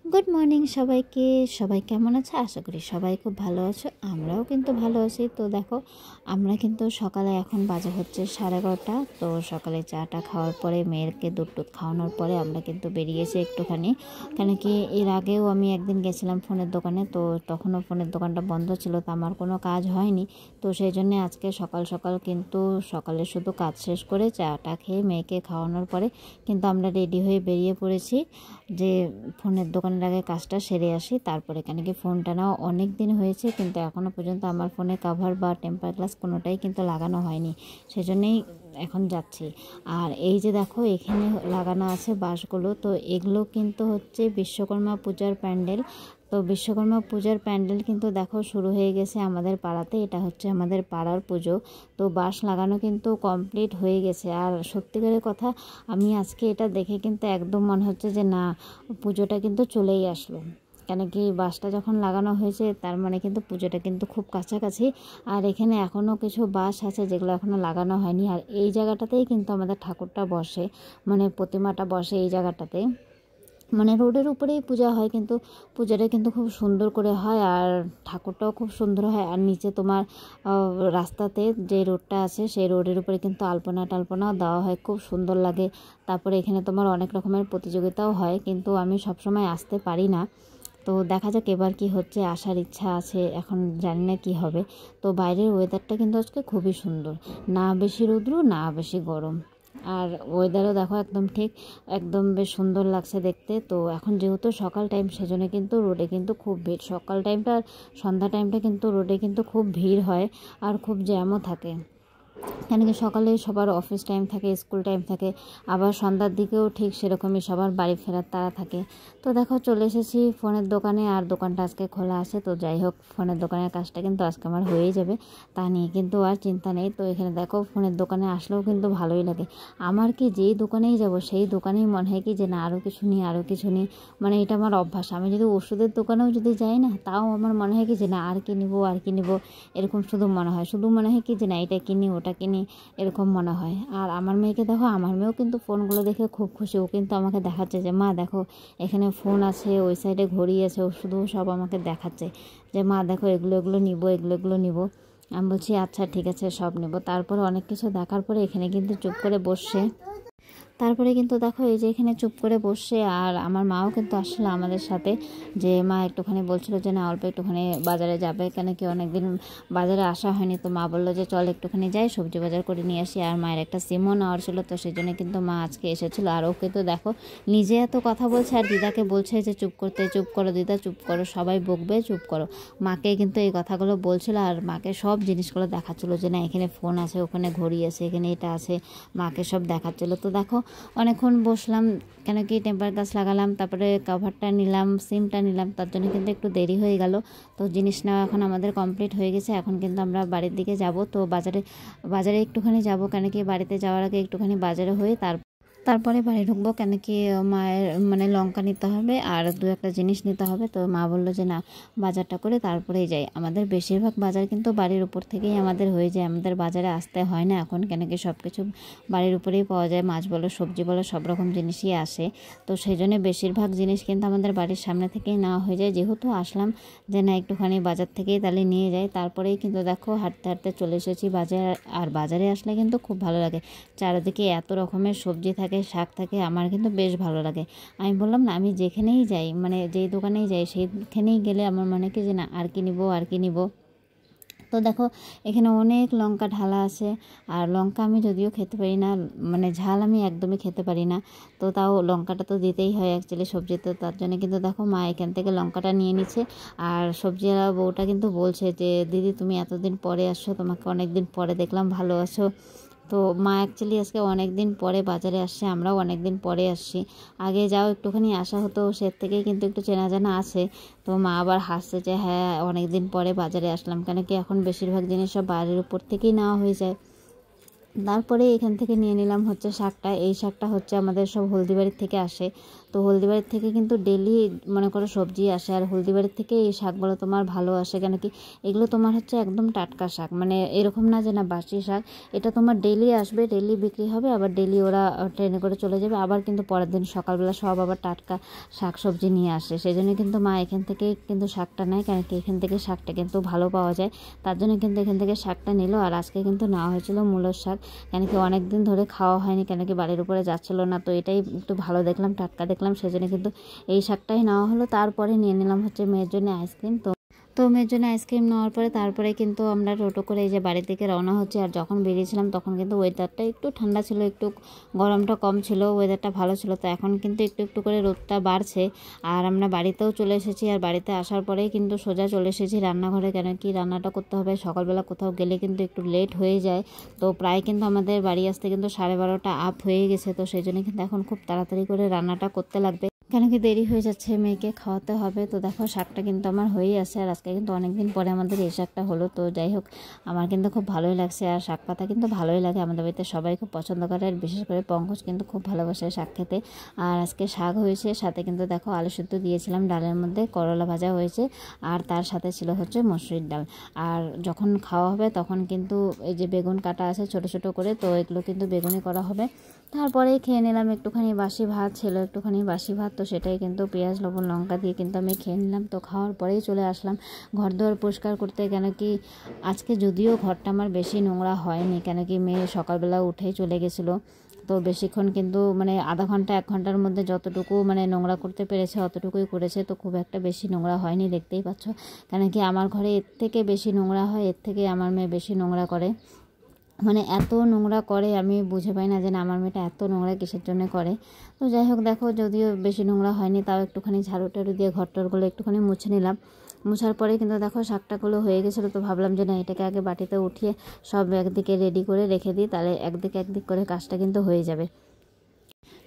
Good morning সবাইকে। সবাই কেমন আছে? আশা করি সবাই খুব ভালো আছো। আমরাও কিন্তু ভালো আছি। তো দেখো, আমরা কিন্তু সকালে এখন বাজে হচ্ছে 11:30। তো সকালে চাটা খাওয়ার পরে মেয়েরকে দুধ খাওয়ানোর পরে আমরা কিন্তু বেরিয়েছি একটুখানি। কেন কি এর আগেও আমি একদিন গেছিলাম ফোনের দোকানে, তো তখনও ফোনের দোকানটা বন্ধ ছিল, তো আমার কোনো কাজ হয়নি। তো সেই জন্যে আজকে সকাল সকাল কিন্তু সকালে শুধু কাজ শেষ করে চাটা খেয়ে মেয়েকে খাওয়ানোর পরে কিন্তু আমরা রেডি হয়ে বেরিয়ে পড়েছি যে ফোনের দোকানের আগে কাজটা সেরে আসি। তারপরে কেন কি ফোনটা নাও অনেক দিন হয়েছে, কিন্তু এখনও পর্যন্ত আমার ফোনে কভার বা টেম্পার গ্লাস কোনোটাই কিন্তু লাগানো হয়নি, সেজন্যই এখন যাচ্ছি। আর এই যে দেখো এখানে লাগানো আছে বাঁশগুলো, তো এগুলো কিন্তু হচ্ছে বিশ্বকর্মা পূজার প্যান্ডেল। তো বিশ্বকর্মা পূজার প্যান্ডেল কিন্তু দেখো শুরু হয়ে গেছে আমাদের পাড়াতে। এটা হচ্ছে আমাদের পাড়ার পুজো। তো বাঁশ লাগানো কিন্তু কমপ্লিট হয়ে গেছে। আর সত্যিকারের কথা, আমি আজকে এটা দেখে কিন্তু একদম মনে হচ্ছে যে না, পুজোটা কিন্তু চলেই আসলো। কেন কি বাঁশটা যখন লাগানো হয়েছে তার মানে কিন্তু পুজোটা কিন্তু খুব কাছাকাছি। আর এখানে এখনও কিছু বাঁশ আছে যেগুলো এখনও লাগানো হয়নি। আর এই জায়গাটাতেই কিন্তু আমাদের ঠাকুরটা বসে, মানে প্রতিমাটা বসে এই জায়গাটাতে। মানে রোডের উপরেই পূজা হয়, কিন্তু পূজাটা কিন্তু খুব সুন্দর করে হয় আর ঠাকুরটাও খুব সুন্দর হয়। আর নিচে তোমার রাস্তাতে যে রোডটা আছে সেই রোডের উপরে কিন্তু আলপনা টালপনাও দেওয়া হয়, খুব সুন্দর লাগে। তারপরে এখানে তোমার অনেক রকমের প্রতিযোগিতাও হয়, কিন্তু আমি সবসময় আসতে পারি না। তো দেখা যাক এবার কি হচ্ছে, আসার ইচ্ছা আছে, এখন জানি না কি হবে। তো বাইরের ওয়েদারটা কিন্তু আজকে খুবই সুন্দর, না বেশি রৌদ্র না বেশি গরম। আর ওয়েদারও দেখো একদম ঠিক, একদম বেশ সুন্দর লাগছে দেখতে। তো এখন যেহেতু সকাল টাইম, সেজন্য কিন্তু রোডে কিন্তু খুব ভিড়। সকাল টাইমটা আর সন্ধ্যা টাইমটা কিন্তু রোডে কিন্তু খুব ভিড় হয় আর খুব জ্যামও থাকে। কেন কি সকালে সবার অফিস টাইম থাকে, স্কুল টাইম থাকে, আবার সন্ধ্যার দিকেও ঠিক সেরকমই সবার বাড়ি ফেরার তাড়া থাকে। তো দেখো চলে এসেছি ফোনের দোকানে, আর দোকানটা আজকে খোলা আছে। তো যাই হোক, ফোনের দোকানের কাজটা কিন্তু আজকে আমার হয়েই যাবে, তা নিয়ে কিন্তু আর চিন্তা নেই। তো এখানে দেখো ফোনের দোকানে আসলেও কিন্তু ভালোই লাগে আমার। কি যেই দোকানেই যাব সেই দোকানেই মনে হয় কি যে না আরও কিছু নিই, আরও কিছু নিই। মানে এটা আমার অভ্যাস। আমি যদি ওষুধের দোকানেও যদি যাই না, তাও আমার মনে হয় কি যে না আর কি নিব, আর কি নিব, এরকম শুধু মনে হয় কি যে না এটা কিনি ওটা কিনি, এরকম মনে হয়। আর আমার মেয়েকে দেখো, আমার মেয়েও কিন্তু ফোনগুলো দেখে খুব খুশি। ও কিন্তু আমাকে দেখাচ্ছে যে মা দেখো এখানে ফোন আছে, ওই সাইডে ঘড়ি আছে, ও শুধু সব আমাকে দেখাচ্ছে যে মা দেখো এগুলো এগুলো নিব, এগুলো নিব। আমি বলছি আচ্ছা ঠিক আছে সব নেব। তারপরে অনেক কিছু দেখার পরে এখানে কিন্তু চুপ করে বসছে। তারপরে কিন্তু দেখো এই যে এখানে চুপ করে বসে, আর আমার মাও কিন্তু আসলে আমাদের সাথে, যে মা একটুখানি বলছিল যে না অল্প একটুখানি বাজারে যাবে, কেন কি অনেকদিন বাজারে আসা হয়নি। তো মা বললো যে চল একটুখানি যাই, সবজি বাজার করে নিয়ে আসি। আর মায়ের একটা সিমও নেওয়ার ছিল, তো সেই জন্য কিন্তু মা আজকে এসেছিলো। আর ওকে তো দেখো নিজে এত কথা বলছে, আর দিদাকে বলছে যে চুপ করতে, চুপ করো দিদা চুপ করো, সবাই বকবে চুপ করো। মাকে কিন্তু এই কথাগুলো বলছিল, আর মাকে সব জিনিসগুলো দেখাচ্ছিলো যে না এখানে ফোন আছে, ওখানে ঘড়ি আছে, এখানে এটা আছে, মাকে সব দেখাচ্ছিলো। তো দেখো অনেকক্ষণ বসলাম, কেন কি টেম্পার গ্লাস লাগালাম, তারপরে কভারটা নিলাম, সিমটা নিলাম, তার জন্য কিন্তু একটু দেরি হয়ে গেল। তো জিনিস নেওয়া এখন আমাদের কমপ্লিট হয়ে গেছে। এখন কিন্তু আমরা বাড়ির দিকে যাব। তো বাজারে একটুখানি যাব, কেন কি বাড়িতে যাওয়ার আগে একটুখানি বাজারে হয়ে তারপরে বাড়ি ঢুকবো। কেন কি মায়ের মানে লঙ্কা নিতে হবে আর দু একটা জিনিস নিতে হবে। তো মা বললো যে না বাজারটা করে তারপরেই যাই। আমাদের বেশিরভাগ বাজার কিন্তু বাড়ির উপর থেকেই আমাদের হয়ে যায়, আমাদের বাজারে আসতে হয় না এখন। কেন কি সব কিছু বাড়ির উপরেই পাওয়া যায়, মাছ বলো সবজি বলো সব রকম জিনিসই আসে। তো সেই জন্য বেশিরভাগ জিনিস কিন্তু আমাদের বাড়ির সামনে থেকেই নেওয়া হয়ে যায়। যেহেতু আসলাম যে না একটুখানি বাজার থেকেই তাহলে নিয়ে যাই। তারপরেই কিন্তু দেখো হাঁটতে হাঁটতে চলে এসেছি বাজার। আর বাজারে আসলে কিন্তু খুব ভালো লাগে, চারিদিকে এত রকমের সবজি থাকে, শাক থাকে, আমার কিন্তু বেশ ভালো লাগে। আমি বললাম না, আমি যেখানেই যাই, মানে যেই দোকানেই যাই সেইখানেই গেলে আমার মনে কি যে না আর কি নিব, আর কি নিব। তো দেখো এখানে অনেক লঙ্কা ঢালা আছে। আর লঙ্কা আমি যদিও খেতে পারি না, মানে ঝাল আমি একদমই খেতে পারি না, তো তাও লঙ্কাটা তো দিতেই হয় অ্যাকচুয়ালি সবজিতে। তার জন্য কিন্তু দেখো মা এখান থেকে লঙ্কাটা নিয়ে নিচ্ছে। আর সবজিওয়ালা বউটা কিন্তু বলছে যে দিদি তুমি এতদিন পরে আসছো, তোমাকে অনেক দিন পরে দেখলাম, ভালো আছো? তো মা অ্যাকচুয়ালি আজকে অনেক দিন পরে বাজারে আসছে, আমরাও অনেক দিন পরে আসছি। আগে যাও একটুখানি আসা হতো, সে থেকেই কিন্তু একটু চেনা জানা আছে। তো মা আবার হাসছে যে হ্যাঁ অনেক দিন পরে বাজারে আসলাম, কেন কি এখন বেশিরভাগ জিনিস সব বাড়ির উপর থেকেই নেওয়া হয়ে যায়। তারপরে এখান থেকে নিয়ে নিলাম হচ্ছে শাকটা। এই শাকটা হচ্ছে আমাদের সব হলদিবাড়ির থেকে আসে। তো হলদিবাড়ির থেকে কিন্তু ডেলি মনে করো সবজি আসে, আর হলদিবাড়ির থেকে এই শাকগুলো তোমার ভালো আসে, কেন কি এগুলো তোমার হচ্ছে একদম টাটকা শাক, মানে এরকম না যে না বাসি শাক। এটা তোমার ডেলি আসবে, ডেলি বিক্রি হবে, আবার ডেলি ওরা ট্রেনে করে চলে যাবে, আবার কিন্তু পরের দিন সকালবেলা সব আবার টাটকা শাক সবজি নিয়ে আসে। সেই জন্য কিন্তু মা এখান থেকেই কিন্তু শাকটা নেয়, কেন কি এখান থেকে শাকটা কিন্তু ভালো পাওয়া যায়, তার জন্য কিন্তু এখান থেকে শাকটা নিল। আর আজকে কিন্তু নেওয়া হয়েছিল মূলোর শাক, কেন কি অনেক দিন ধরে খাওয়া হয়নি, কেন কি বাড়ির উপরে যাচ্ছিলো না, তো এটাই একটু ভালো দেখলাম, টাটকা দেখলাম, সেজন্য কিন্তু এই শাকটাই নেওয়া হলো। তারপরে নিয়ে নিলাম হচ্ছে মেয়ের জন্য আইসক্রিম। তো মেয়ের জন্য আইসক্রিম নেওয়ার পরে তারপরে কিন্তু আমরা টোটো করে এই যে বাড়ি থেকে রওনা হচ্ছে। আর যখন বেরিয়েছিলাম তখন কিন্তু ওয়েদারটা একটু ঠান্ডা ছিল, একটু গরমটা কম ছিল, ওয়েদারটা ভালো ছিল। তো এখন কিন্তু একটু একটু করে রোদটা বাড়ছে, আর আমরা বাড়িতেও চলে এসেছি। আর বাড়িতে আসার পরেই কিন্তু সোজা চলে এসেছি রান্নাঘরে, কেন কি রান্নাটা করতে হবে, সকালবেলা কোথাও গেলে কিন্তু একটু লেট হয়ে যায়। তো প্রায় কিন্তু আমাদের বাড়ি আসতে কিন্তু 12:30 আপ হয়ে গেছে, তো সেই জন্য কিন্তু এখন খুব তাড়াতাড়ি করে রান্নাটা করতে লাগবে, কেন কি দেরি হয়ে যাচ্ছে, মেয়েকে খাওয়াতে হবে। তো দেখো শাকটা কিন্তু আমার হয়েই আছে, আর আজকে কিন্তু অনেকদিন পরে আমাদের এই শাকটা হলো। তো যাই হোক, আমার কিন্তু খুব ভালোই লাগছে, আর শাক পাতা কিন্তু ভালোই লাগে, আমাদের বাড়িতে সবাই খুব পছন্দ করে, আর বিশেষ করে পঙ্কজ কিন্তু খুব ভালোবাসে শাক খেতে। আর আজকে শাক হয়েছে, সাথে কিন্তু দেখো আলু সিদ্ধ দিয়েছিলাম, ডালের মধ্যে করলা ভাজা হয়েছে, আর তার সাথে ছিল হচ্ছে মসুরির ডাল। আর যখন খাওয়া হবে তখন কিন্তু এই যে বেগুন কাটা আছে ছোট ছোট করে, তো এগুলো কিন্তু বেগুনি করা হবে। তারপরেই খেয়ে নিলাম, একটুখানি বাসি ভাত ছিল, একটুখানি বাসি ভাত, তো সেটাই কিন্তু পেঁয়াজ লবণ লঙ্কা দিয়ে কিন্তু আমি খেয়ে নিলাম। তো খাওয়ার পরেই চলে আসলাম ঘর দুয়ার পরিষ্কার করতে, কেন কি আজকে যদিও ঘরটা আমার বেশি নোংরা হয়নি, কেন কি মেয়ে সকালবেলা উঠেই চলে গেছিলো, তো বেশিক্ষণ কিন্তু মানে আধা ঘন্টা 1 ঘন্টার মধ্যে যতটুকু মানে নোংরা করতে পেরেছে অতটুকুই করেছে, তো খুব একটা বেশি নোংরা হয়নি, দেখতেই পাচ্ছ। কেন কি আমার ঘরে এর থেকে বেশি নোংরা হয়, এর থেকে আমার মেয়ে বেশি নোংরা করে, মানে এত নোংরা করে আমি বুঝে পাই না যে না আমার মেয়েটা এত নোংরা কিসের জন্য করে। তো যাই হোক দেখো, যদিও বেশি নোংরা হয়নি, তাও একটুখানি ঝাড়ু টাড়ু দিয়ে ঘরটরগুলো একটুখানি মুছে নিলাম। মুছার পরে কিন্তু দেখো শাকটাগুলো হয়ে গেছিলো, তো ভাবলাম যে না এটাকে আগে বাটিতে উঠিয়ে সব একদিকে রেডি করে রেখে দিই, তাহলে একদিক করে কাজটা কিন্তু হয়ে যাবে।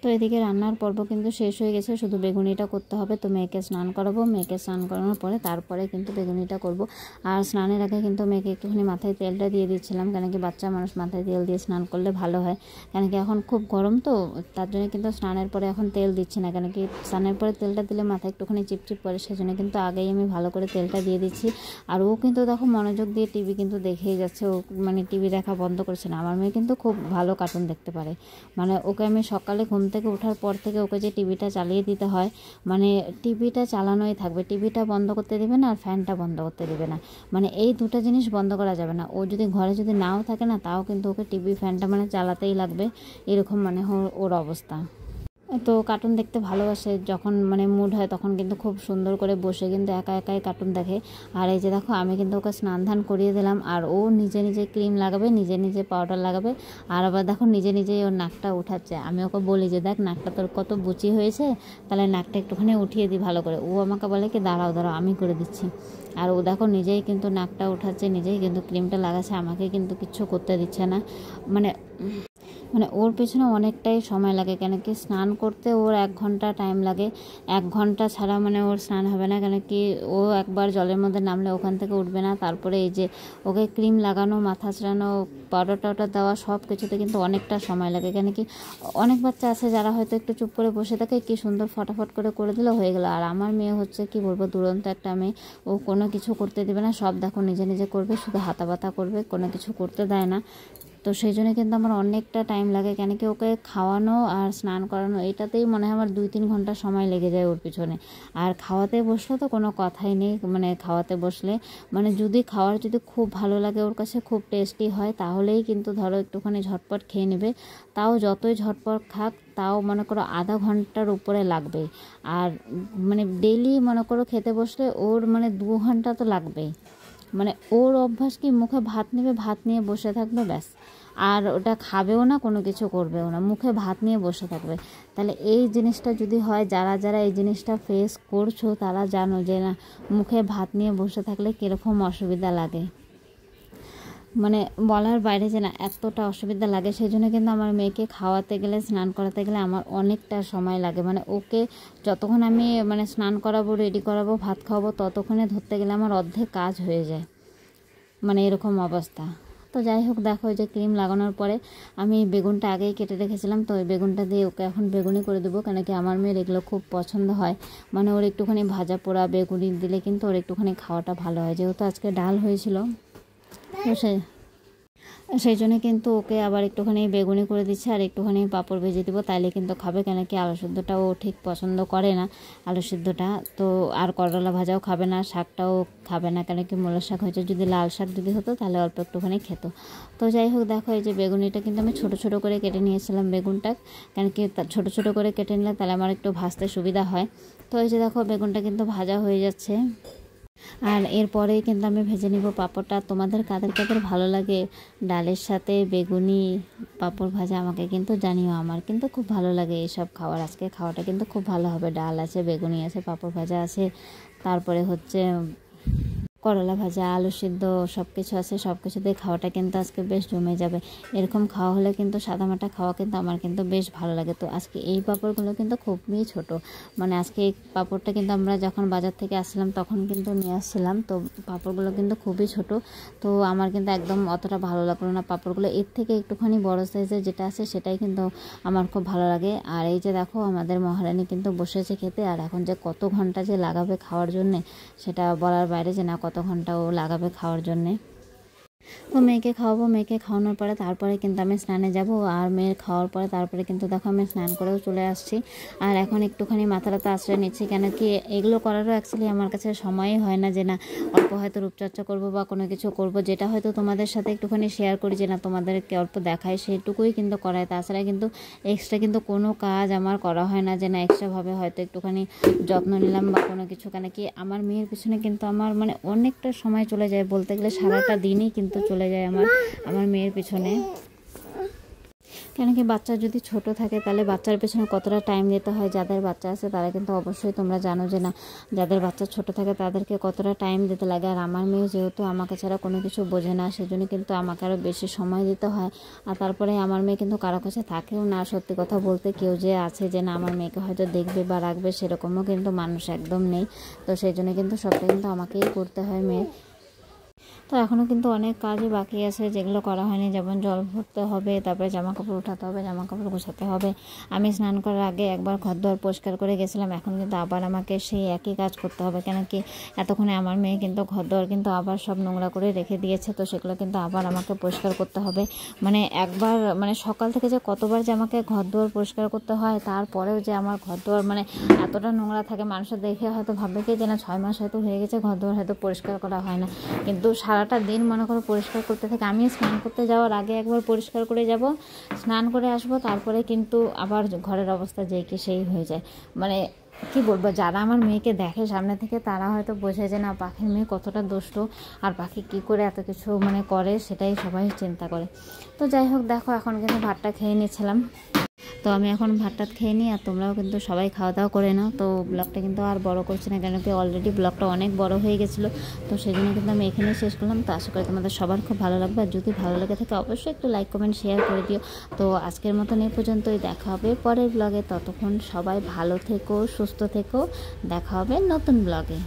তো এদিকে রান্নার পর্ব কিন্তু শেষ হয়ে গেছে, শুধু বেগুনিটা করতে হবে। তো মেয়েকে স্নান করাবো, মেয়েকে স্নান করানোর পরে তারপরে কিন্তু বেগুনিটা করব। আর স্নানের আগে কিন্তু মেয়েকে একটুখানি মাথায় তেলটা দিয়ে দিচ্ছিলাম, কেন কি বাচ্চা মানুষ মাথায় তেল দিয়ে স্নান করলে ভালো হয়, কেন কি এখন খুব গরম, তো তার জন্য কিন্তু স্নানের পরে এখন তেল দিচ্ছি না, কেন কি স্নানের পরে তেলটা দিলে মাথায় একটুখানি চিপচিপ করে, সেজন্য কিন্তু আগেই আমি ভালো করে তেলটা দিয়ে দিচ্ছি। আর ও কিন্তু দেখো মনোযোগ দিয়ে টিভি কিন্তু দেখেই যাচ্ছে, ও মানে টিভি দেখা বন্ধ করছে না। আমার মেয়ে কিন্তু খুব ভালো কার্টুন দেখতে পারে, মানে ওকে আমি সকালে ঘুম থেকে ওঠার পর থেকে ওকে যে টিভিটা চালিয়ে দিতে হয়, মানে টিভিটা চালানোই থাকবে, টিভিটা বন্ধ করতে দেবে না, আর ফ্যানটা বন্ধ করতে দেবে না, মানে এই দুটো জিনিস বন্ধ করা যাবে না। ও যদি ঘরে যদি নাও থাকে না, তাও কিন্তু ওকে টিভি ফ্যানটা মানে চালাতেই লাগবে, এরকম মানে ওর অবস্থা। তো কার্টুন দেখতে ভালোবাসে, যখন মানে মুড হয় তখন কিন্তু খুব সুন্দর করে বসে কিন্তু একা একাই কার্টুন দেখে। আর এই যে দেখো আমি কিন্তু ওকে স্নান ধান করিয়ে দিলাম, আর ও নিজে নিজে ক্রিম লাগাবে, নিজে নিজে পাউডার লাগাবে, আর আবার দেখো নিজে নিজেই ওর নাকটা উঠাচ্ছে। আমি ওকে বলি যে দেখ নাকটা তোর কত বুচি হয়েছে, তাহলে নাকটা একটুখানি উঠিয়ে দিই ভালো করে, ও আমাকে বলে কি দাঁড়াও দাঁড়াও আমি করে দিচ্ছি। আর ও দেখো নিজেই কিন্তু নাকটা উঠাচ্ছে, নিজেই কিন্তু ক্রিমটা লাগাচ্ছে, আমাকে কিন্তু কিচ্ছু করতে দিচ্ছে না। মানে ওর পেছনে অনেকটাই সময় লাগে, কেন কি স্নান করতে ওর 1 ঘন্টা টাইম লাগে, 1 ঘন্টা ছাড়া মানে ওর স্নান হবে না, কেন কি ও একবার জলের মধ্যে নামলে ওখান থেকে উঠবে না। তারপরে এই যে ওকে ক্রিম লাগানো, মাথা ছেড়ানো, পাউডার টাউডার দেওয়া, সব কিছুতে কিন্তু অনেকটা সময় লাগে, কেন কি অনেক বাচ্চা আছে যারা হয়তো একটু চুপ করে বসে থাকে, কি সুন্দর ফটাফট করে দিলে হয়ে গেল। আর আমার মেয়ে হচ্ছে কি বলবো, দুরন্ত একটা মেয়ে, ও কোনো কিছু করতে দেবে না, সব দেখো নিজে নিজে করবে, শুধু হাতা বাতা করবে, কোনো কিছু করতে দেয় না। তো সেই জন্য কিন্তু আমার অনেকটা টাইম লাগে, কেন কি ওকে খাওয়ানো আর স্নান করানো এটাতেই মনে হয় আমার 2-3 ঘন্টা সময় লেগে যায় ওর পিছনে। আর খাওয়াতে বসলে তো কোনো কথাই নেই, মানে খাওয়াতে বসলে মানে যদি খাওয়ার যদি খুব ভালো লাগে, ওর কাছে খুব টেস্টি হয়, তাহলেই কিন্তু ধরো একটুখানি ঝটপট খেয়ে নেবে। তাও যতই ঝটপট খাক, তাও মনে করো আধা ঘন্টার উপরে লাগবে। আর মানে ডেইলি মনে করো খেতে বসলে ওর মানে 2 ঘন্টা তো লাগবেই। মানে ওর অভ্যাস কি মুখে ভাত নেবে, ভাত নিয়ে বসে থাকবে ব্যাস, আর ওটা খাবেও না, কোনো কিছু করবেও না, মুখে ভাত নিয়ে বসে থাকবে। তাহলে এই জিনিসটা যদি হয়, যারা যারা এই জিনিসটা ফেস করছো তারা জানো যে না মুখে ভাত নিয়ে বসে থাকলে কীরকম অসুবিধা লাগে, মানে বলার বাইরে যে না এতটা অসুবিধা লাগে। সেই জন্য কিন্তু আমার মেয়েকে খাওয়াতে গেলে, স্নান করাতে গেলে আমার অনেকটা সময় লাগে, মানে ওকে যতক্ষণ আমি মানে স্নান করাবো, রেডি করাবো, ভাত খাওয়াবো, ততক্ষণে ধরতে গেলে আমার অর্ধেক কাজ হয়ে যায়, মানে এরকম অবস্থা। তো যাই হোক দেখো, এই যে ক্রিম লাগানোর পরে আমি বেগুনটা আগেই কেটে রেখেছিলাম, তো ওই বেগুনটা দিয়ে ওকে এখন বেগুনি করে দেবো, কেন কি আমার মেয়ের এগুলো খুব পছন্দ হয়। মানে ওর একটুখানি ভাজা পোড়া বেগুনি দিলে কিন্তু ওর একটুখানি খাওয়াটা ভালো হয়, যেহেতু আজকে ডাল হয়েছিল, তো সেই জন্য কিন্তু ওকে আবার একটুখানি বেগুনি করে দিচ্ছে আর একটুখানি পাঁপড় ভেজে দিব, তাইলে কিন্তু খাবে। কেন কি আলু সিদ্ধটা ও ঠিক পছন্দ করে না আলু সিদ্ধটা, তো আর করলা ভাজাও খাবে না, শাকটাও খাবে না, কেন কি মূলার শাক হয়েছে, যদি লাল শাক যদি হতো তাহলে অল্প একটুখানি খেত। তো যাই হোক দেখো, এই যে বেগুনিটা কিন্তু আমি ছোট ছোট করে কেটে নিয়েছিলাম বেগুনটা, কেন কি ছোট ছোট করে কেটে নিলে তাহলে আমার একটু ভাজতে সুবিধা হয়। তো এই যে দেখো বেগুনটা কিন্তু ভাজা হয়ে যাচ্ছে, আর এরপরেই কিন্তু আমি ভেজে নিব পাঁপড়টা। তোমাদের কাদের কাদের ভালো লাগে ডালের সাথে বেগুনি পাঁপড় ভাজা আমাকে কিন্তু জানিও, আমার কিন্তু খুব ভালো লাগে এইসব খাবার। আজকে খাওয়াটা কিন্তু খুব ভালো হবে, ডাল আছে, বেগুনি আছে, পাঁপড় ভাজা আছে, তারপরে হচ্ছে করলা ভাজা, আলু সিদ্ধ সব কিছু আছে, সব কিছু দিয়ে খাওয়াটা কিন্তু আজকে বেশ জমে যাবে। এরকম খাওয়া হলে কিন্তু সাদামাটা খাওয়া কিন্তু আমার কিন্তু বেশ ভালো লাগে। তো আজকে এই পাঁপড়গুলো কিন্তু খুবই ছোট, মানে আজকে এই পাঁপড়টা কিন্তু আমরা যখন বাজার থেকে আসছিলাম তখন কিন্তু নিয়ে আসছিলাম, তো পাঁপড়গুলো কিন্তু খুবই ছোট, তো আমার কিন্তু একদম অতটা ভালো লাগলো না পাঁপড়গুলো। এর থেকে একটুখানি বড় সাইজের যেটা আছে সেটাই কিন্তু আমার খুব ভালো লাগে। আর এই যে দেখো আমাদের মহারানী কিন্তু বসেছে খেতে, আর এখন যে কত ঘন্টা যে লাগাবে খাওয়ার জন্যে সেটা বলার বাইরে, যে না কত ঘন্টা ও লাগাবে খাওয়ার জন্যে। তো মেয়েকে খাওয়াবো, মেয়েকে খাওয়ানোর পরে তারপরে কিন্তু আমি স্নানে যাব, আর মেয়ের খাওয়ার পরে তারপরে কিন্তু দেখো আমি স্নান করেও চলে আসছি। আর এখন একটুখানি মাথাটাতে আশ্রয় নিচ্ছি, কেন কি এগুলো করারও অ্যাকচুয়ালি আমার কাছে সময়ই হয় না, যে না অল্প হয়তো রূপচর্চা করব বা কোনো কিছু করব, যেটা হয়তো তোমাদের সাথে একটুখানি শেয়ার করি, যে না তোমাদেরকে অল্প দেখায় সেইটুকুই কিন্তু করায়। তাছাড়া কিন্তু এক্সট্রা কিন্তু কোনো কাজ আমার করা হয় না, যে না এক্সট্রাভাবে হয়তো একটুখানি যত্ন নিলাম বা কোনো কিছু। কেন কি আমার মেয়ের পিছনে কিন্তু আমার মানে অনেকটা সময় চলে যায়, বলতে গেলে সারাটা দিনই কিন্তু চলে যায় আমার মেয়ের পিছনে। কেন কি বাচ্চা যদি ছোট থাকে তাহলে বাচ্চার পেছনে কতটা টাইম দিতে হয়। যাদের বাচ্চা আছে তারা কিন্তু অবশ্যই তোমরা জানো, যে না যাদের বাচ্চা ছোট থাকে তাদেরকে কতটা টাইম দিতে লাগে। আর আমার মেয়ে যেহেতু আমাকে ছাড়া কোনো কিছু বোঝে না, সেজন্য কিন্তু আমাকে আরও বেশি সময় দিতে হয়। আর তারপরে আমার মেয়ে কিন্তু কারো কাছে থাকেও না, সত্যি কথা বলতে। কেউ যে আছে যে না আমার মেয়েকে হয়তো দেখবে বা রাখবে সেরকমও কিন্তু মানুষ একদম নেই, তো সেই জন্য কিন্তু সবটা কিন্তু আমাকেই করতে হয় মেয়ের। তো এখনও কিন্তু অনেক কাজই বাকি আছে যেগুলো করা হয়নি, যেমন জল ভরতে হবে, তারপরে জামা কাপড় উঠাতে হবে, জামা কাপড় গোছাতে হবে। আমি স্নান করার আগে একবার ঘরদোর পরিষ্কার করে গেছিলাম, এখন কিন্তু আবার আমাকে সেই একই কাজ করতে হবে। কেন কি এতক্ষণে আমার মেয়ে কিন্তু ঘরদোর কিন্তু আবার সব নোংরা করে রেখে দিয়েছে, তো সেগুলো কিন্তু আবার আমাকে পরিষ্কার করতে হবে। মানে একবার মানে সকাল থেকে যে কতবার যে আমাকে ঘরদোর পরিষ্কার করতে হয়, তারপরেও যে আমার ঘরদোর মানে এতটা নোংরা থাকে, মানুষের দেখে হয়তো ভাববে কি যে না 6 মাস হয়তো হয়ে গেছে ঘরদোর হয়তো পরিষ্কার করা হয় না, কিন্তু সারাটা দিন মনে করো পরিষ্কার করতে থাকে। আমি স্নান করতে যাওয়ার আগে একবার পরিষ্কার করে যাব, স্নান করে আসবো, তারপরে কিন্তু আবার ঘরের অবস্থা যেই কি সেই হয়ে যায়। মানে কি বলবো, যারা আমার মেয়েকে দেখে সামনে থেকে তারা হয়তো বোঝে যে না পাখির মেয়ে কতটা দুষ্টু, আর পাখি কী করে এত কিছু মানে করে, সেটাই সবাই চিন্তা করে। তো যাই হোক দেখো এখন কিন্তু ভাতটা খেয়ে নিয়েছিলাম, তো আমি এখন ভাতটা খেয়ে নিই, আর তোমরাও কিন্তু সবাই খাওয়া দাওয়া করে নাও। তো ব্লগটা কিন্তু আর বড় করছি না, কেন কি অলরেডি ব্লগটা অনেক বড় হয়ে গেছিলো, তো সেই জন্য কিন্তু আমি এখানেই শেষ করলাম। তো আশা করি তোমাদের সবার খুব ভালো লাগবে, আর যদি ভালো লেগে থাকে অবশ্যই একটু লাইক কমেন্ট শেয়ার করে দিও। তো আজকের মতন এই পর্যন্তই, দেখা হবে পরের ব্লগে। ততক্ষণ সবাই ভালো থেকো, সুস্থ থেকো, দেখা হবে নতুন ব্লগে।